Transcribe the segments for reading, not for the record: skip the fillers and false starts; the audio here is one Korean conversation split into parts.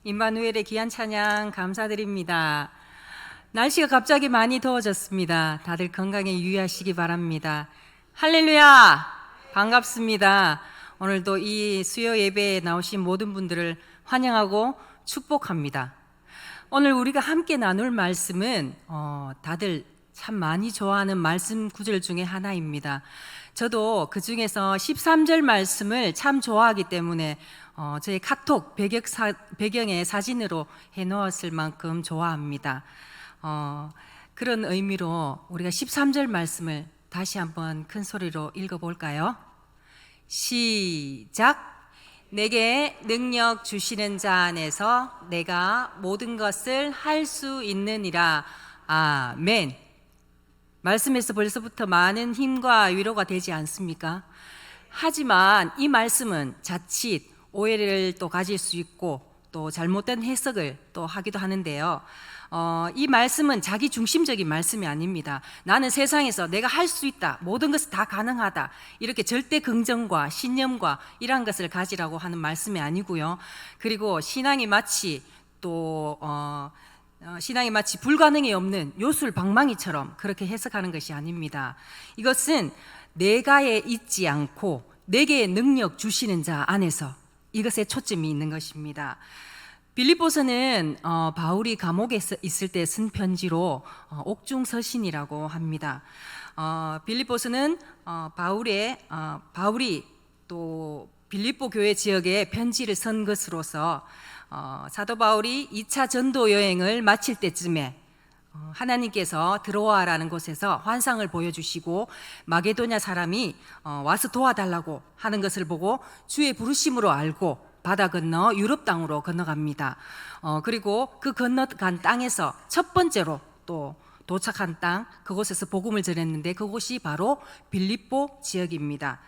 임마누엘의 귀한 찬양 감사드립니다. 날씨가 갑자기 많이 더워졌습니다. 다들 건강에 유의하시기 바랍니다. 할렐루야! 반갑습니다. 오늘도 이 수요 예배에 나오신 모든 분들을 환영하고 축복합니다. 오늘 우리가 함께 나눌 말씀은 다들 참 많이 좋아하는 말씀 구절 중에 하나입니다. 저도 그 중에서 13절 말씀을 참 좋아하기 때문에 저의 카톡 배경에 사진으로 해놓았을 만큼 좋아합니다. 그런 의미로 우리가 13절 말씀을 다시 한번 큰 소리로 읽어볼까요? 시작! 내게 능력 주시는 자 안에서 내가 모든 것을 할 수 있느니라. 아멘. 말씀에서 벌써부터 많은 힘과 위로가 되지 않습니까? 하지만 이 말씀은 자칫 오해를 또 가질 수 있고 또 잘못된 해석을 또 하기도 하는데요. 이 말씀은 자기 중심적인 말씀이 아닙니다. 나는 세상에서 내가 할 수 있다, 모든 것이 다 가능하다, 이렇게 절대 긍정과 신념과 이러한 것을 가지라고 하는 말씀이 아니고요. 그리고 신앙이 마치 불가능이 없는 요술 방망이처럼 그렇게 해석하는 것이 아닙니다. 이것은 내가에 있지 않고 내게 능력 주시는 자 안에서 이것에 초점이 있는 것입니다. 빌립보서는 바울이 감옥에 있을 때 쓴 편지로 옥중서신이라고 합니다. 빌립보서는 바울이 또 빌립보 교회 지역에 편지를 쓴 것으로서 사도 바울이 2차 전도 여행을 마칠 때쯤에 하나님께서 들어와라는 곳에서 환상을 보여주시고 마게도냐 사람이 와서 도와달라고 하는 것을 보고 주의 부르심으로 알고 바다 건너 유럽 땅으로 건너갑니다. 그리고 그 건너간 땅에서 첫 번째로 또 도착한 땅, 그곳에서 복음을 전했는데 그곳이 바로 빌립보 지역입니다.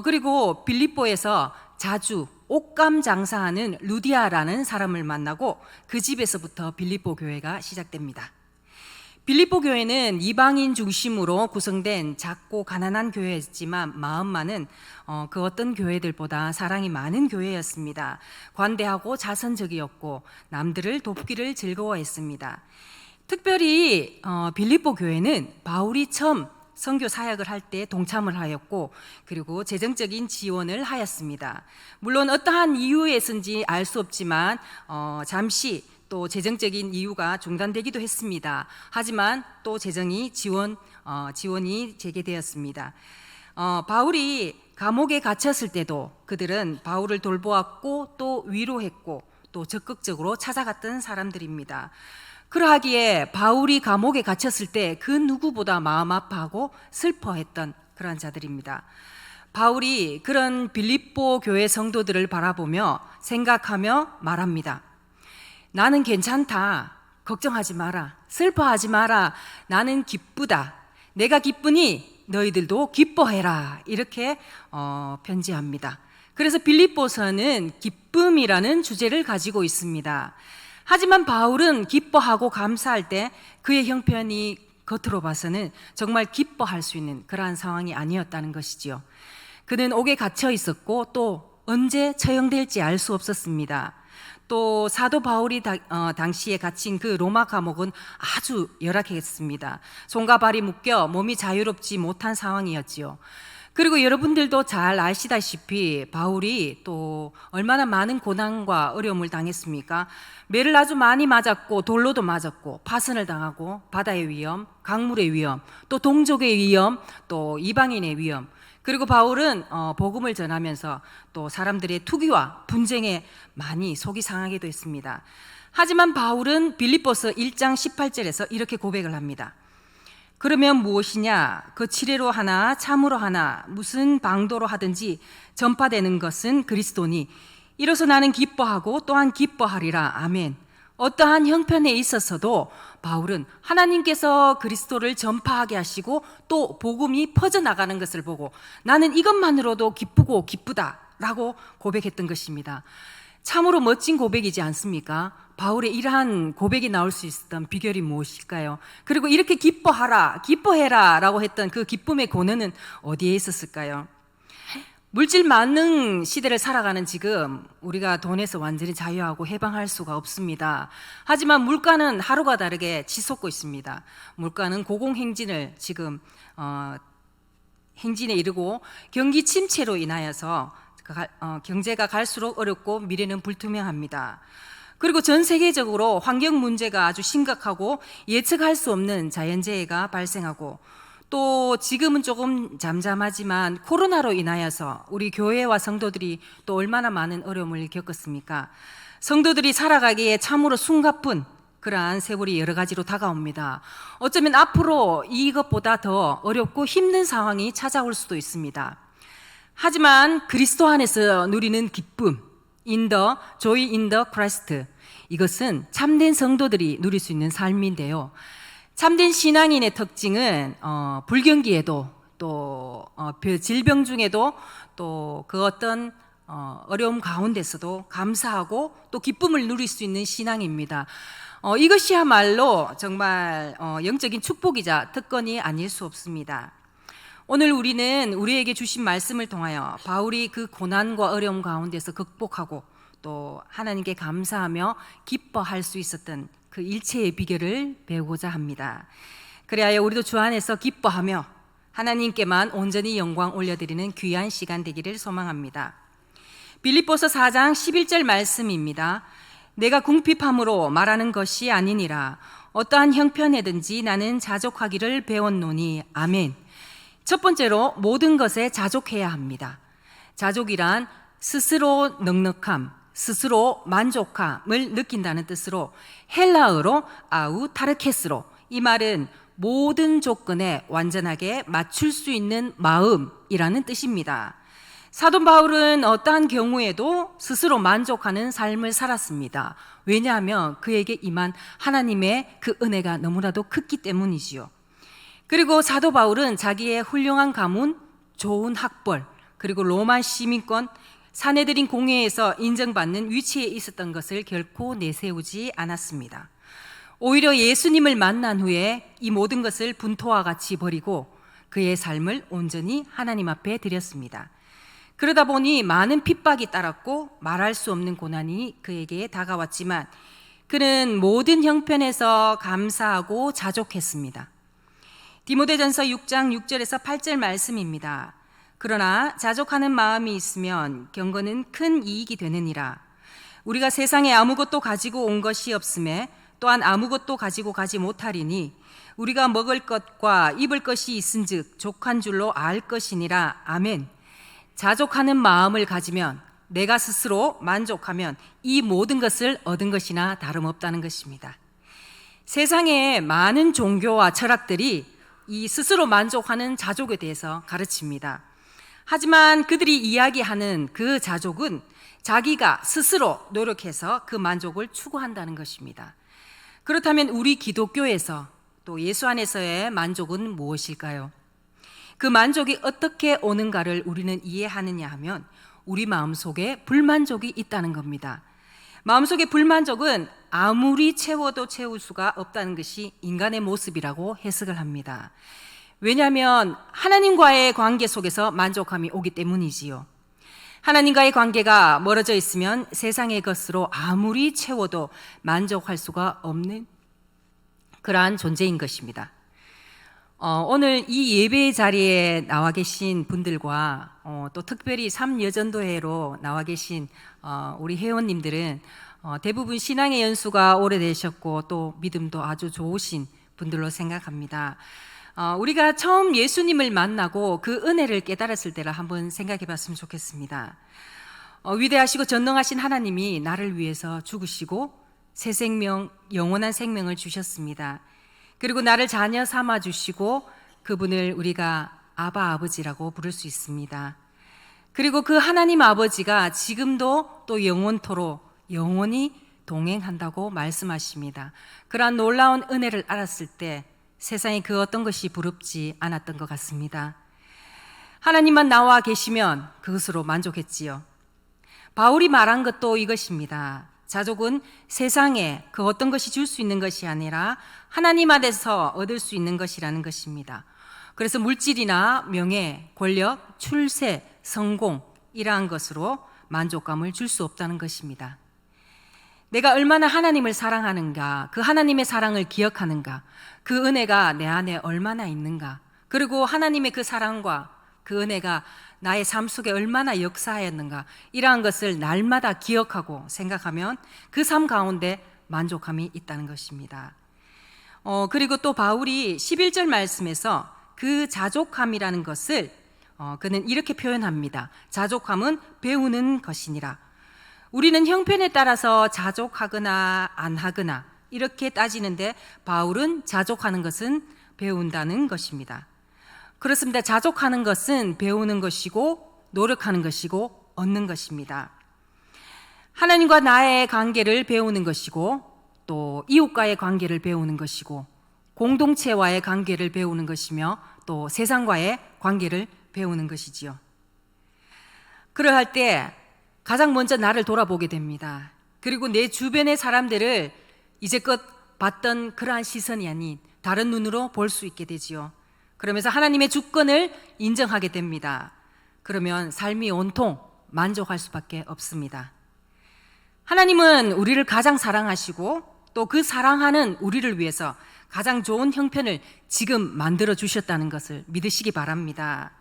그리고 빌립보에서 자주 옷감 장사하는 루디아라는 사람을 만나고 그 집에서부터 빌립보 교회가 시작됩니다. 빌립보 교회는 이방인 중심으로 구성된 작고 가난한 교회였지만 마음만은 그 어떤 교회들보다 사랑이 많은 교회였습니다. 관대하고 자선적이었고 남들을 돕기를 즐거워했습니다. 특별히 빌립보 교회는 바울이 처음 선교 사역을 할 때 동참을 하였고 그리고 재정적인 지원을 하였습니다. 물론 어떠한 이유에서인지 알 수 없지만 잠시 또 재정적인 이유가 중단되기도 했습니다. 하지만 또 지원이 재개되었습니다. 바울이 감옥에 갇혔을 때도 그들은 바울을 돌보았고 또 위로했고 또 적극적으로 찾아갔던 사람들입니다. 그러하기에 바울이 감옥에 갇혔을 때 그 누구보다 마음 아파하고 슬퍼했던 그러한 자들입니다. 바울이 그런 빌립보 교회 성도들을 바라보며 생각하며 말합니다. 나는 괜찮다. 걱정하지 마라. 슬퍼하지 마라. 나는 기쁘다. 내가 기쁘니 너희들도 기뻐해라. 이렇게 편지합니다. 그래서 빌립보서는 기쁨이라는 주제를 가지고 있습니다. 하지만 바울은 기뻐하고 감사할 때 그의 형편이 겉으로 봐서는 정말 기뻐할 수 있는 그러한 상황이 아니었다는 것이지요. 그는 옥에 갇혀 있었고 또 언제 처형될지 알 수 없었습니다. 또 사도 바울이 당시에 갇힌 그 로마 감옥은 아주 열악했습니다. 손과 발이 묶여 몸이 자유롭지 못한 상황이었지요. 그리고 여러분들도 잘 아시다시피 바울이 또 얼마나 많은 고난과 어려움을 당했습니까? 매를 아주 많이 맞았고 돌로도 맞았고 파선을 당하고 바다의 위험, 강물의 위험, 또 동족의 위험, 또 이방인의 위험. 그리고 바울은 복음을 전하면서 또 사람들의 투기와 분쟁에 많이 속이 상하기도 했습니다. 하지만 바울은 빌립보서 1장 18절에서 이렇게 고백을 합니다. 그러면 무엇이냐? 그 치레로 하나 참으로 하나 무슨 방도로 하든지 전파되는 것은 그리스도니 이로써 나는 기뻐하고 또한 기뻐하리라. 아멘. 어떠한 형편에 있어서도 바울은 하나님께서 그리스도를 전파하게 하시고 또 복음이 퍼져나가는 것을 보고 나는 이것만으로도 기쁘고 기쁘다라고 고백했던 것입니다. 참으로 멋진 고백이지 않습니까? 바울의 이러한 고백이 나올 수 있었던 비결이 무엇일까요? 그리고 이렇게 기뻐하라, 기뻐해라 라고 했던 그 기쁨의 근원은 어디에 있었을까요? 물질 만능 시대를 살아가는 지금 우리가 돈에서 완전히 자유하고 해방할 수가 없습니다. 하지만 물가는 하루가 다르게 치솟고 있습니다. 물가는 고공행진을 지금 행진에 이르고 경기 침체로 인하여서 경제가 갈수록 어렵고 미래는 불투명합니다. 그리고 전 세계적으로 환경 문제가 아주 심각하고 예측할 수 없는 자연재해가 발생하고 또 지금은 조금 잠잠하지만 코로나로 인하여서 우리 교회와 성도들이 또 얼마나 많은 어려움을 겪었습니까? 성도들이 살아가기에 참으로 숨가쁜 그러한 세월이 여러 가지로 다가옵니다. 어쩌면 앞으로 이것보다 더 어렵고 힘든 상황이 찾아올 수도 있습니다. 하지만 그리스도 안에서 누리는 기쁨, joy in the Christ, 이것은 참된 성도들이 누릴 수 있는 삶인데요. 참된 신앙인의 특징은 불경기에도 또 질병 중에도 또 그 어떤 어려움 가운데서도 감사하고 또 기쁨을 누릴 수 있는 신앙입니다. 이것이야말로 정말 영적인 축복이자 특권이 아닐 수 없습니다. 오늘 우리는 우리에게 주신 말씀을 통하여 바울이 그 고난과 어려움 가운데서 극복하고 또 하나님께 감사하며 기뻐할 수 있었던 그 일체의 비결을 배우고자 합니다. 그래야 우리도 주 안에서 기뻐하며 하나님께만 온전히 영광 올려드리는 귀한 시간 되기를 소망합니다. 빌립보서 4장 11절 말씀입니다. 내가 궁핍함으로 말하는 것이 아니니라. 어떠한 형편에든지 나는 자족하기를 배웠노니. 아멘. 첫 번째로 모든 것에 자족해야 합니다. 자족이란 스스로 넉넉함, 스스로 만족함을 느낀다는 뜻으로 헬라어로 아우타르케스로, 이 말은 모든 조건에 완전하게 맞출 수 있는 마음이라는 뜻입니다. 사도 바울은 어떠한 경우에도 스스로 만족하는 삶을 살았습니다. 왜냐하면 그에게 임한 하나님의 그 은혜가 너무나도 컸기 때문이지요. 그리고 사도 바울은 자기의 훌륭한 가문, 좋은 학벌, 그리고 로마 시민권, 사내들인 공회에서 인정받는 위치에 있었던 것을 결코 내세우지 않았습니다. 오히려 예수님을 만난 후에 이 모든 것을 분토와 같이 버리고 그의 삶을 온전히 하나님 앞에 드렸습니다. 그러다 보니 많은 핍박이 따랐고 말할 수 없는 고난이 그에게 다가왔지만 그는 모든 형편에서 감사하고 자족했습니다. 디모데전서 6장 6절에서 8절 말씀입니다. 그러나 자족하는 마음이 있으면 경건은 큰 이익이 되느니라. 우리가 세상에 아무것도 가지고 온 것이 없음에 또한 아무것도 가지고 가지 못하리니 우리가 먹을 것과 입을 것이 있은즉 족한 줄로 알 것이니라. 아멘. 자족하는 마음을 가지면 내가 스스로 만족하면 이 모든 것을 얻은 것이나 다름없다는 것입니다. 세상에 많은 종교와 철학들이 이 스스로 만족하는 자족에 대해서 가르칩니다. 하지만 그들이 이야기하는 그 자족은 자기가 스스로 노력해서 그 만족을 추구한다는 것입니다. 그렇다면 우리 기독교에서 또 예수 안에서의 만족은 무엇일까요? 그 만족이 어떻게 오는가를 우리는 이해하느냐 하면 우리 마음속에 불만족이 있다는 겁니다. 마음속의 불만족은 아무리 채워도 채울 수가 없다는 것이 인간의 모습이라고 해석을 합니다. 왜냐하면 하나님과의 관계 속에서 만족함이 오기 때문이지요. 하나님과의 관계가 멀어져 있으면 세상의 것으로 아무리 채워도 만족할 수가 없는 그러한 존재인 것입니다. 오늘 이 예배의 자리에 나와 계신 분들과 또 특별히 3여전도회로 나와 계신 우리 회원님들은 대부분 신앙의 연수가 오래되셨고 또 믿음도 아주 좋으신 분들로 생각합니다. 우리가 처음 예수님을 만나고 그 은혜를 깨달았을 때를 한번 생각해 봤으면 좋겠습니다. 위대하시고 전능하신 하나님이 나를 위해서 죽으시고 새 생명, 영원한 생명을 주셨습니다. 그리고 나를 자녀 삼아 주시고 그분을 우리가 아바 아버지라고 부를 수 있습니다. 그리고 그 하나님 아버지가 지금도 또 영원토록 영원히 동행한다고 말씀하십니다. 그러한 놀라운 은혜를 알았을 때 세상에 그 어떤 것이 부럽지 않았던 것 같습니다. 하나님만 나와 계시면 그것으로 만족했지요. 바울이 말한 것도 이것입니다. 자족은 세상에 그 어떤 것이 줄 수 있는 것이 아니라 하나님 안에서 얻을 수 있는 것이라는 것입니다. 그래서 물질이나 명예, 권력, 출세, 성공 이러한 것으로 만족감을 줄 수 없다는 것입니다. 내가 얼마나 하나님을 사랑하는가, 그 하나님의 사랑을 기억하는가, 그 은혜가 내 안에 얼마나 있는가, 그리고 하나님의 그 사랑과 그 은혜가 나의 삶 속에 얼마나 역사하였는가, 이러한 것을 날마다 기억하고 생각하면 그 삶 가운데 만족함이 있다는 것입니다. 그리고 또 바울이 11절 말씀에서 그 자족함이라는 것을 그는 이렇게 표현합니다. 자족함은 배우는 것이니라. 우리는 형편에 따라서 자족하거나 안 하거나 이렇게 따지는데 바울은 자족하는 것은 배운다는 것입니다. 그렇습니다. 자족하는 것은 배우는 것이고 노력하는 것이고 얻는 것입니다. 하나님과 나의 관계를 배우는 것이고 또 이웃과의 관계를 배우는 것이고 공동체와의 관계를 배우는 것이며 또 세상과의 관계를 배우는 것이지요. 그러할 때 가장 먼저 나를 돌아보게 됩니다. 그리고 내 주변의 사람들을 이제껏 봤던 그러한 시선이 아닌 다른 눈으로 볼 수 있게 되지요. 그러면서 하나님의 주권을 인정하게 됩니다. 그러면 삶이 온통 만족할 수밖에 없습니다. 하나님은 우리를 가장 사랑하시고 또 그 사랑하는 우리를 위해서 가장 좋은 형편을 지금 만들어 주셨다는 것을 믿으시기 바랍니다.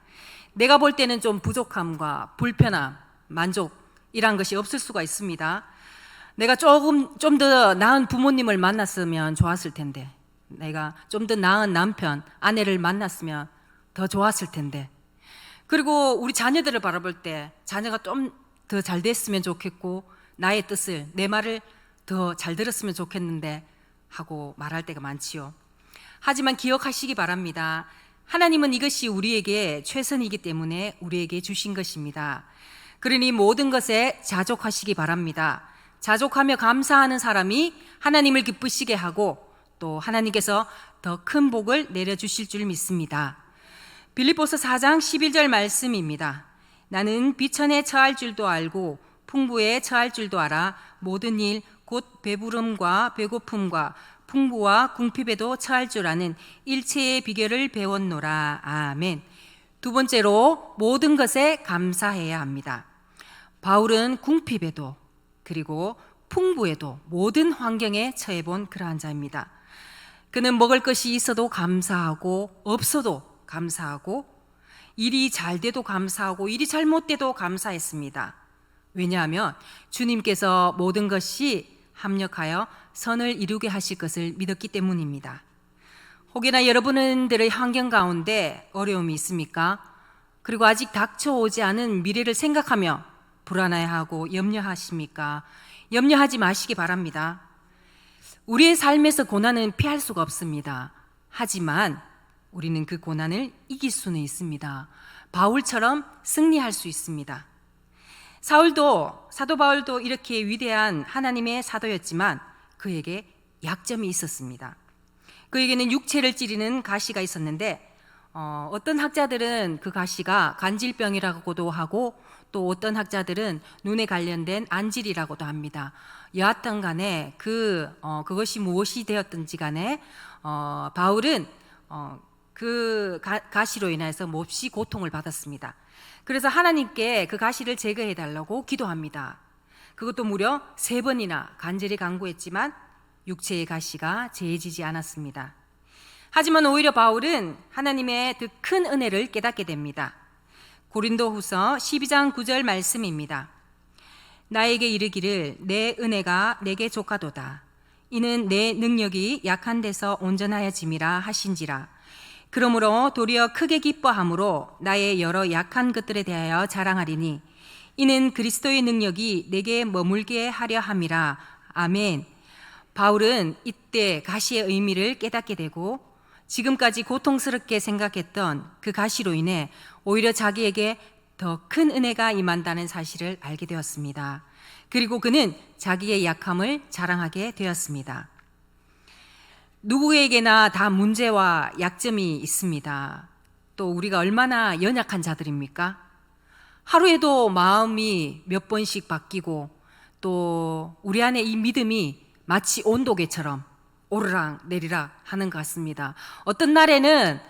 내가 볼 때는 좀 부족함과 불편함, 만족이란 것이 없을 수가 있습니다. 내가 좀 더 나은 부모님을 만났으면 좋았을 텐데, 내가 좀 더 나은 남편, 아내를 만났으면 더 좋았을 텐데, 그리고 우리 자녀들을 바라볼 때 자녀가 좀 더 잘 됐으면 좋겠고 나의 뜻을, 내 말을 더 잘 들었으면 좋겠는데 하고 말할 때가 많지요. 하지만 기억하시기 바랍니다. 하나님은 이것이 우리에게 최선이기 때문에 우리에게 주신 것입니다. 그러니 모든 것에 자족하시기 바랍니다. 자족하며 감사하는 사람이 하나님을 기쁘시게 하고 또 하나님께서 더 큰 복을 내려주실 줄 믿습니다. 빌립보서 4장 11절 말씀입니다. 나는 비천에 처할 줄도 알고 풍부에 처할 줄도 알아 모든 일 곧 배부름과 배고픔과 풍부와 궁핍에도 처할 줄 아는 일체의 비결을 배웠노라. 아멘. 두 번째로 모든 것에 감사해야 합니다. 바울은 궁핍에도 그리고 풍부에도 모든 환경에 처해본 그러한 자입니다. 그는 먹을 것이 있어도 감사하고 없어도 감사하고 일이 잘 돼도 감사하고 일이 잘못돼도 감사했습니다. 왜냐하면 주님께서 모든 것이 합력하여 선을 이루게 하실 것을 믿었기 때문입니다. 혹여나 여러분들의 환경 가운데 어려움이 있습니까? 그리고 아직 닥쳐오지 않은 미래를 생각하며 불안해하고 염려하십니까? 염려하지 마시기 바랍니다. 우리의 삶에서 고난은 피할 수가 없습니다. 하지만 우리는 그 고난을 이길 수는 있습니다. 바울처럼 승리할 수 있습니다. 사도 바울도 이렇게 위대한 하나님의 사도였지만 그에게 약점이 있었습니다. 그에게는 육체를 찌르는 가시가 있었는데 어떤 학자들은 그 가시가 간질병이라고도 하고 또 어떤 학자들은 눈에 관련된 안질이라고도 합니다. 여하튼 간에 그것이 무엇이 되었든지 간에 바울은 그 가시로 인해서 몹시 고통을 받았습니다. 그래서 하나님께 그 가시를 제거해 달라고 기도합니다. 그것도 무려 3번이나 간절히 간구했지만 육체의 가시가 제해지지 않았습니다. 하지만 오히려 바울은 하나님의 그 큰 은혜를 깨닫게 됩니다. 고린도후서 12장 9절 말씀입니다. 나에게 이르기를 내 은혜가 내게 족하도다. 이는 내 능력이 약한 데서 온전하여짐이라 하신지라. 그러므로 도리어 크게 기뻐함으로 나의 여러 약한 것들에 대하여 자랑하리니 이는 그리스도의 능력이 내게 머물게 하려 함이라. 아멘. 바울은 이때 가시의 의미를 깨닫게 되고 지금까지 고통스럽게 생각했던 그 가시로 인해 오히려 자기에게 더 큰 은혜가 임한다는 사실을 알게 되었습니다. 그리고 그는 자기의 약함을 자랑하게 되었습니다. 누구에게나 다 문제와 약점이 있습니다. 또 우리가 얼마나 연약한 자들입니까? 하루에도 마음이 몇 번씩 바뀌고 또 우리 안에 이 믿음이 마치 온도계처럼 오르락 내리락 하는 것 같습니다. 어떤 날에는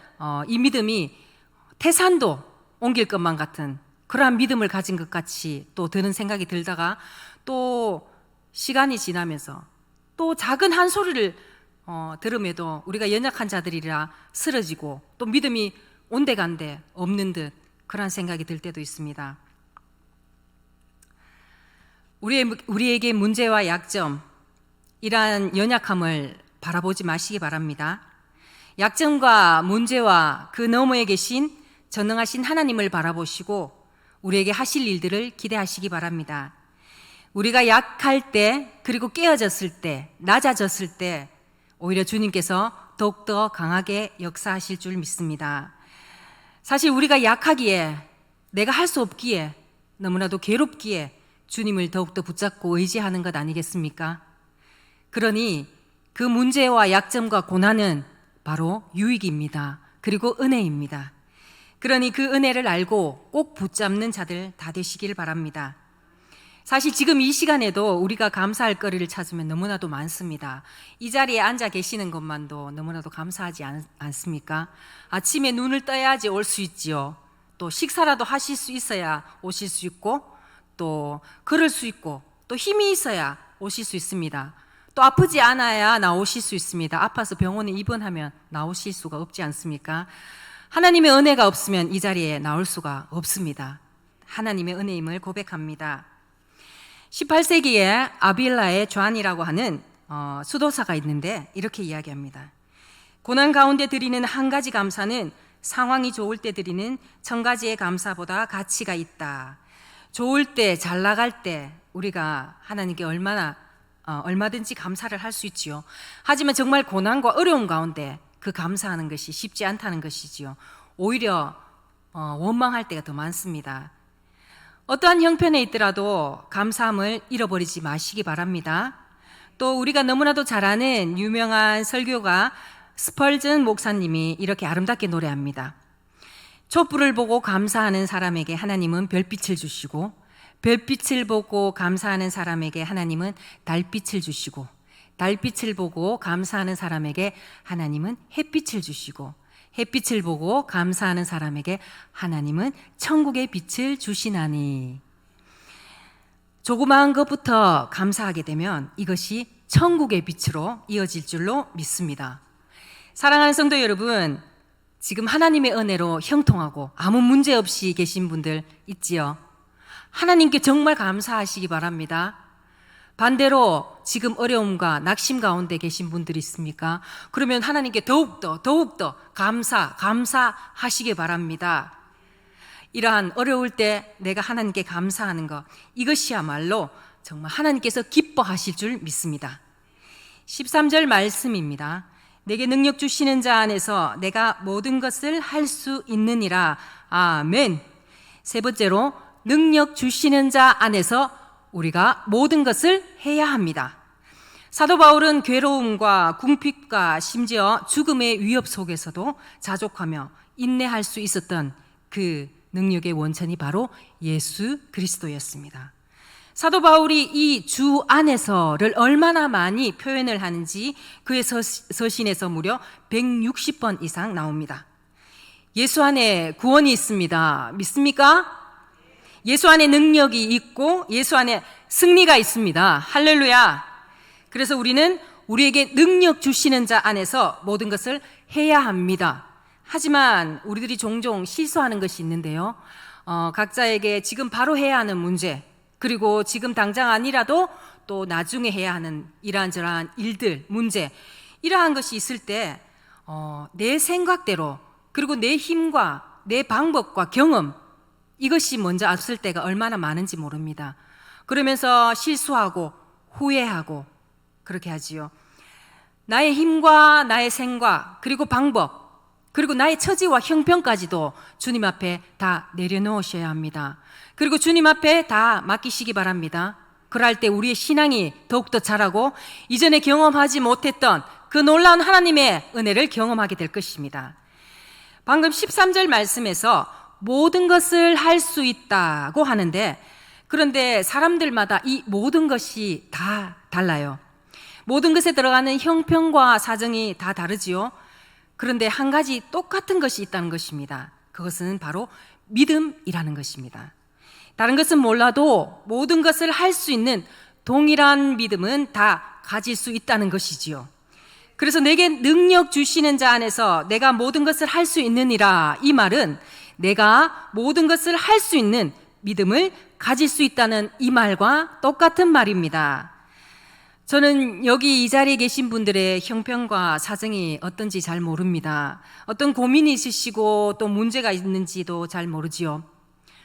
이 믿음이 태산도 옮길 것만 같은 그러한 믿음을 가진 것 같이 또 드는 생각이 들다가 또 시간이 지나면서 또 작은 한 소리를 들음에도 우리가 연약한 자들이라 쓰러지고 또 믿음이 온데간데 없는 듯 그런 생각이 들 때도 있습니다. 우리에게 문제와 약점, 이러한 연약함을 바라보지 마시기 바랍니다. 약점과 문제와 그 너머에 계신 전능하신 하나님을 바라보시고 우리에게 하실 일들을 기대하시기 바랍니다. 우리가 약할 때, 그리고 깨어졌을 때, 낮아졌을 때 오히려 주님께서 더욱더 강하게 역사하실 줄 믿습니다. 사실 우리가 약하기에, 내가 할 수 없기에, 너무나도 괴롭기에 주님을 더욱더 붙잡고 의지하는 것 아니겠습니까? 그러니 그 문제와 약점과 고난은 바로 유익입니다. 그리고 은혜입니다. 그러니 그 은혜를 알고 꼭 붙잡는 자들 다 되시길 바랍니다. 사실 지금 이 시간에도 우리가 감사할 거리를 찾으면 너무나도 많습니다. 이 자리에 앉아 계시는 것만도 너무나도 감사하지 않습니까? 아침에 눈을 떠야지 올 수 있지요. 또 식사라도 하실 수 있어야 오실 수 있고, 또 걸을 수 있고, 또 힘이 있어야 오실 수 있습니다. 또 아프지 않아야 나오실 수 있습니다. 아파서 병원에 입원하면 나오실 수가 없지 않습니까? 하나님의 은혜가 없으면 이 자리에 나올 수가 없습니다. 하나님의 은혜임을 고백합니다. 18세기에 아빌라의 존이라고 하는 수도사가 있는데 이렇게 이야기합니다. 고난 가운데 드리는 한 가지 감사는 상황이 좋을 때 드리는 1000가지의 감사보다 가치가 있다. 좋을 때, 잘 나갈 때 우리가 하나님께 얼마든지 감사를 할 수 있지요. 하지만 정말 고난과 어려움 가운데 그 감사하는 것이 쉽지 않다는 것이지요. 오히려 원망할 때가 더 많습니다. 어떠한 형편에 있더라도 감사함을 잃어버리지 마시기 바랍니다. 또 우리가 너무나도 잘 아는 유명한 설교가 스펄전 목사님이 이렇게 아름답게 노래합니다. 촛불을 보고 감사하는 사람에게 하나님은 별빛을 주시고, 별빛을 보고 감사하는 사람에게 하나님은 달빛을 주시고, 달빛을 보고 감사하는 사람에게 하나님은 햇빛을 주시고, 햇빛을 보고 감사하는 사람에게 하나님은 천국의 빛을 주시나니. 조그마한 것부터 감사하게 되면 이것이 천국의 빛으로 이어질 줄로 믿습니다. 사랑하는 성도 여러분, 지금 하나님의 은혜로 형통하고 아무 문제 없이 계신 분들 있지요? 하나님께 정말 감사하시기 바랍니다. 반대로 지금 어려움과 낙심 가운데 계신 분들이 있습니까? 그러면 하나님께 더욱더 감사하시기 바랍니다. 이러한 어려울 때 내가 하나님께 감사하는 것, 이것이야말로 정말 하나님께서 기뻐하실 줄 믿습니다. 13절 말씀입니다. 내게 능력 주시는 자 안에서 내가 모든 것을 할 수 있느니라. 아멘. 세 번째로, 능력 주시는 자 안에서 우리가 모든 것을 해야 합니다. 사도 바울은 괴로움과 궁핍과 심지어 죽음의 위협 속에서도 자족하며 인내할 수 있었던 그 능력의 원천이 바로 예수 그리스도였습니다. 사도 바울이 이 주 안에서를 얼마나 많이 표현을 하는지 그의 서신에서 무려 160번 이상 나옵니다. 예수 안에 구원이 있습니다. 믿습니까? 예수 안에 능력이 있고 예수 안에 승리가 있습니다. 할렐루야. 그래서 우리는 우리에게 능력 주시는 자 안에서 모든 것을 해야 합니다. 하지만 우리들이 종종 실수하는 것이 있는데요. 각자에게 지금 바로 해야 하는 문제, 그리고 지금 당장 아니라도 또 나중에 해야 하는 이러한저러한 일들, 문제, 이러한 것이 있을 때 내 생각대로, 그리고 내 힘과 내 방법과 경험, 이것이 먼저 앞설 때가 얼마나 많은지 모릅니다. 그러면서 실수하고 후회하고 그렇게 하지요. 나의 힘과 나의 생각, 그리고 방법, 그리고 나의 처지와 형편까지도 주님 앞에 다 내려놓으셔야 합니다. 그리고 주님 앞에 다 맡기시기 바랍니다. 그럴 때 우리의 신앙이 더욱더 자라고 이전에 경험하지 못했던 그 놀라운 하나님의 은혜를 경험하게 될 것입니다. 방금 13절 말씀에서 모든 것을 할 수 있다고 하는데, 그런데 사람들마다 이 모든 것이 다 달라요. 모든 것에 들어가는 형편과 사정이 다 다르지요. 그런데 한 가지 똑같은 것이 있다는 것입니다. 그것은 바로 믿음이라는 것입니다. 다른 것은 몰라도 모든 것을 할 수 있는 동일한 믿음은 다 가질 수 있다는 것이지요. 그래서 내게 능력 주시는 자 안에서 내가 모든 것을 할 수 있느니라, 이 말은 내가 모든 것을 할 수 있는 믿음을 가질 수 있다는 이 말과 똑같은 말입니다. 저는 여기 이 자리에 계신 분들의 형편과 사정이 어떤지 잘 모릅니다. 어떤 고민이 있으시고 또 문제가 있는지도 잘 모르지요.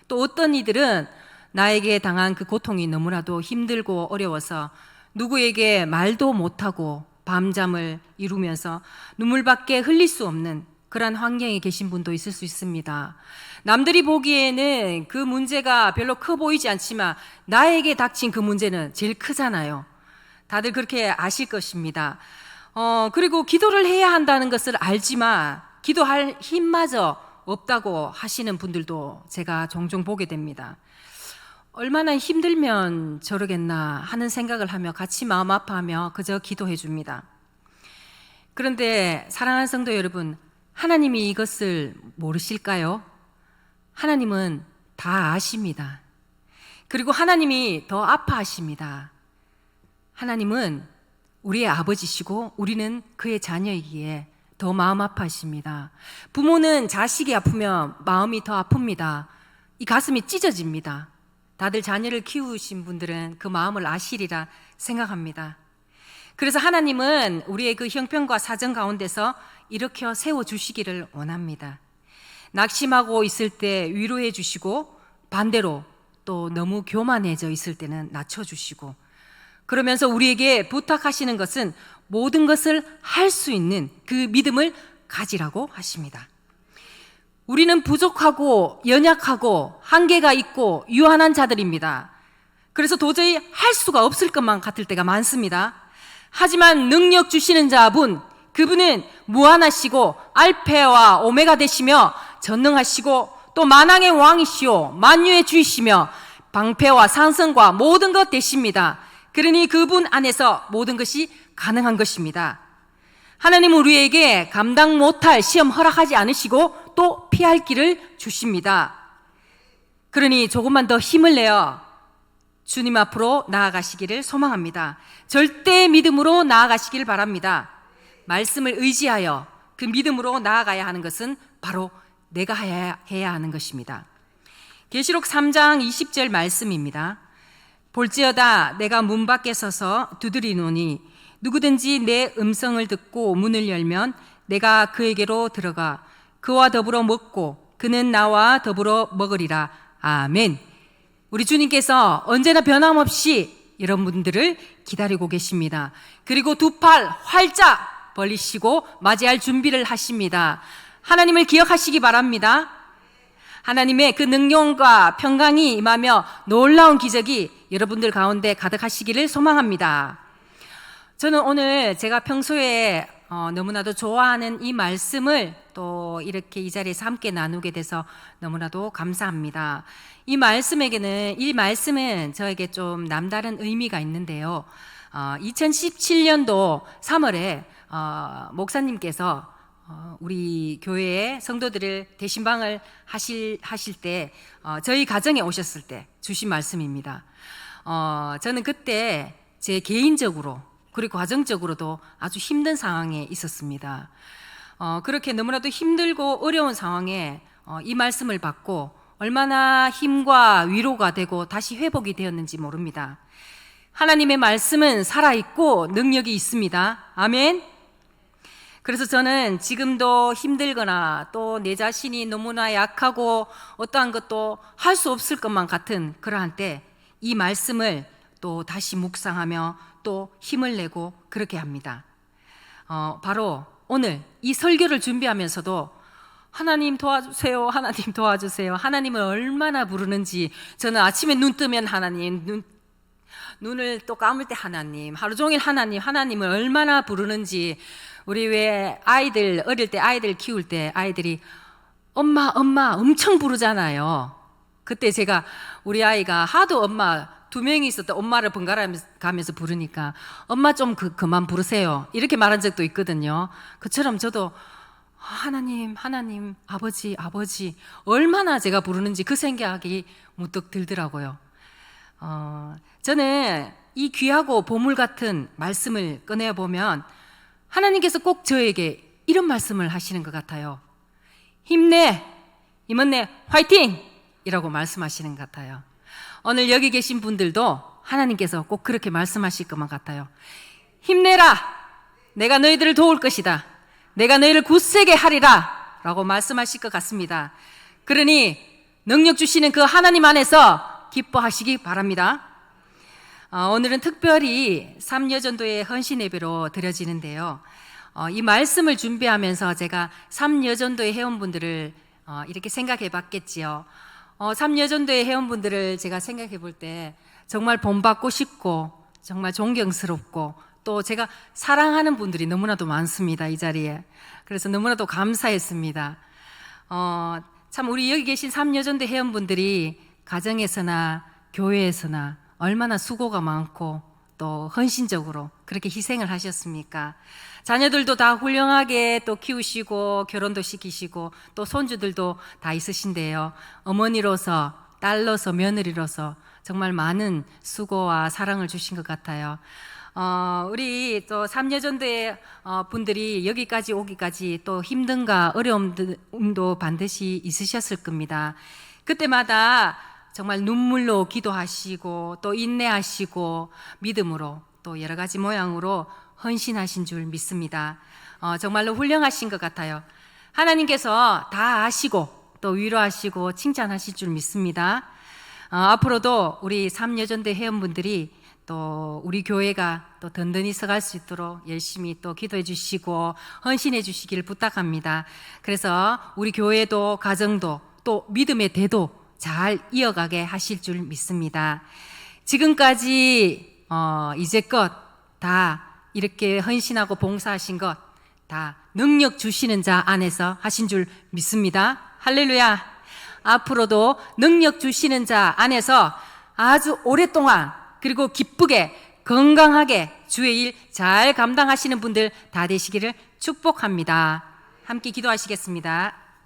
또 어떤 이들은 나에게 당한 그 고통이 너무나도 힘들고 어려워서 누구에게 말도 못하고 밤잠을 이루면서 눈물밖에 흘릴 수 없는 그런 환경에 계신 분도 있을 수 있습니다. 남들이 보기에는 그 문제가 별로 커 보이지 않지만 나에게 닥친 그 문제는 제일 크잖아요. 다들 그렇게 아실 것입니다. 그리고 기도를 해야 한다는 것을 알지만 기도할 힘마저 없다고 하시는 분들도 제가 종종 보게 됩니다. 얼마나 힘들면 저러겠나 하는 생각을 하며 같이 마음 아파하며 그저 기도해 줍니다. 그런데 사랑하는 성도 여러분, 하나님이 이것을 모르실까요? 하나님은 다 아십니다. 그리고 하나님이 더 아파하십니다. 하나님은 우리의 아버지시고 우리는 그의 자녀이기에 더 마음 아파하십니다. 부모는 자식이 아프면 마음이 더 아픕니다. 이 가슴이 찢어집니다. 다들 자녀를 키우신 분들은 그 마음을 아시리라 생각합니다. 그래서 하나님은 우리의 그 형편과 사정 가운데서 일으켜 세워주시기를 원합니다. 낙심하고 있을 때 위로해 주시고 반대로 또 너무 교만해져 있을 때는 낮춰주시고, 그러면서 우리에게 부탁하시는 것은 모든 것을 할 수 있는 그 믿음을 가지라고 하십니다. 우리는 부족하고 연약하고 한계가 있고 유한한 자들입니다. 그래서 도저히 할 수가 없을 것만 같을 때가 많습니다. 하지만 능력 주시는 자분, 그분은 무한하시고 알파와 오메가 되시며 전능하시고 또 만왕의 왕이시오 만유의 주이시며 방패와 산성과 모든 것 되십니다. 그러니 그분 안에서 모든 것이 가능한 것입니다. 하나님은 우리에게 감당 못할 시험 허락하지 않으시고 또 피할 길을 주십니다. 그러니 조금만 더 힘을 내어 주님 앞으로 나아가시기를 소망합니다. 절대 믿음으로 나아가시길 바랍니다. 말씀을 의지하여 그 믿음으로 나아가야 하는 것은 바로 내가 해야 하는 것입니다. 계시록 3장 20절 말씀입니다. 볼지어다 내가 문 밖에 서서 두드리노니 누구든지 내 음성을 듣고 문을 열면 내가 그에게로 들어가 그와 더불어 먹고 그는 나와 더불어 먹으리라. 아멘. 우리 주님께서 언제나 변함없이 여러분들을 기다리고 계십니다. 그리고 두 팔 활짝 벌리시고 맞이할 준비를 하십니다. 하나님을 기억하시기 바랍니다. 하나님의 그 능력과 평강이 임하며 놀라운 기적이 여러분들 가운데 가득하시기를 소망합니다. 저는 오늘 제가 평소에 너무나도 좋아하는 이 말씀을 또 이렇게 이 자리에서 함께 나누게 돼서 너무나도 감사합니다. 이 말씀은 저에게 좀 남다른 의미가 있는데요. 2017년도 3월에 목사님께서 우리 교회의 성도들을 대신방을 하실 때 저희 가정에 오셨을 때 주신 말씀입니다. 저는 그때 제 개인적으로 그리고 가정적으로도 아주 힘든 상황에 있었습니다. 그렇게 너무나도 힘들고 어려운 상황에 이 말씀을 받고 얼마나 힘과 위로가 되고 다시 회복이 되었는지 모릅니다. 하나님의 말씀은 살아있고 능력이 있습니다. 아멘. 그래서 저는 지금도 힘들거나 또 내 자신이 너무나 약하고 어떠한 것도 할 수 없을 것만 같은 그러한 때 이 말씀을 또 다시 묵상하며 또 힘을 내고 그렇게 합니다. 바로 오늘 이 설교를 준비하면서도 하나님 도와주세요, 하나님 도와주세요, 하나님을 얼마나 부르는지, 저는 아침에 눈 뜨면 하나님, 눈을 또 감을 때 하나님, 하루 종일 하나님을 얼마나 부르는지. 우리 왜 어릴 때 아이들 키울 때 아이들이 엄마 엄청 부르잖아요. 그때 제가 우리 아이가 하도 엄마 2명이 있었다 엄마를 번갈아 가면서 부르니까 엄마 좀 그만 부르세요 이렇게 말한 적도 있거든요. 그처럼 저도 하나님, 하나님, 아버지, 아버지, 얼마나 제가 부르는지 그 생각이 문득 들더라고요. 저는 이 귀하고 보물 같은 말씀을 꺼내보면 하나님께서 꼭 저에게 이런 말씀을 하시는 것 같아요. 힘내, 임원내 화이팅! 이라고 말씀하시는 것 같아요. 오늘 여기 계신 분들도 하나님께서 꼭 그렇게 말씀하실 것만 같아요. 힘내라! 내가 너희들을 도울 것이다. 내가 너희를 굳세게 하리라! 라고 말씀하실 것 같습니다. 그러니 능력 주시는 그 하나님 안에서 기뻐하시기 바랍니다. 오늘은 특별히 삼여전도의 헌신 예배로 드려지는데요. 이 말씀을 준비하면서 제가 삼여전도의 회원분들을 이렇게 생각해 봤겠지요. 삼여전도의 회원분들을 제가 생각해 볼 때 정말 본받고 싶고 정말 존경스럽고 또 제가 사랑하는 분들이 너무나도 많습니다. 이 자리에. 그래서 너무나도 감사했습니다. 참 우리 여기 계신 삼여전도 회원분들이 가정에서나 교회에서나 얼마나 수고가 많고 또 헌신적으로 그렇게 희생을 하셨습니까? 자녀들도 다 훌륭하게 또 키우시고 결혼도 시키시고 또 손주들도 다 있으신데요. 어머니로서 딸로서 며느리로서 정말 많은 수고와 사랑을 주신 것 같아요. 우리 또 삼여전도의 분들이 여기까지 오기까지 또 힘든가 어려움도 반드시 있으셨을 겁니다. 그때마다 정말 눈물로 기도하시고 또 인내하시고 믿음으로 또 여러 가지 모양으로 헌신하신 줄 믿습니다. 정말로 훌륭하신 것 같아요. 하나님께서 다 아시고 또 위로하시고 칭찬하실 줄 믿습니다. 앞으로도 우리 삼여전대 회원분들이 또 우리 교회가 또 든든히 서갈 수 있도록 열심히 또 기도해 주시고 헌신해 주시기를 부탁합니다. 그래서 우리 교회도 가정도 또 믿음의 대도 잘 이어가게 하실 줄 믿습니다. 지금까지 이제껏 다 이렇게 헌신하고 봉사하신 것 다 능력 주시는 자 안에서 하신 줄 믿습니다. 할렐루야. 앞으로도 능력 주시는 자 안에서 아주 오랫동안 그리고 기쁘게 건강하게 주의 일 잘 감당하시는 분들 다 되시기를 축복합니다. 함께 기도하시겠습니다.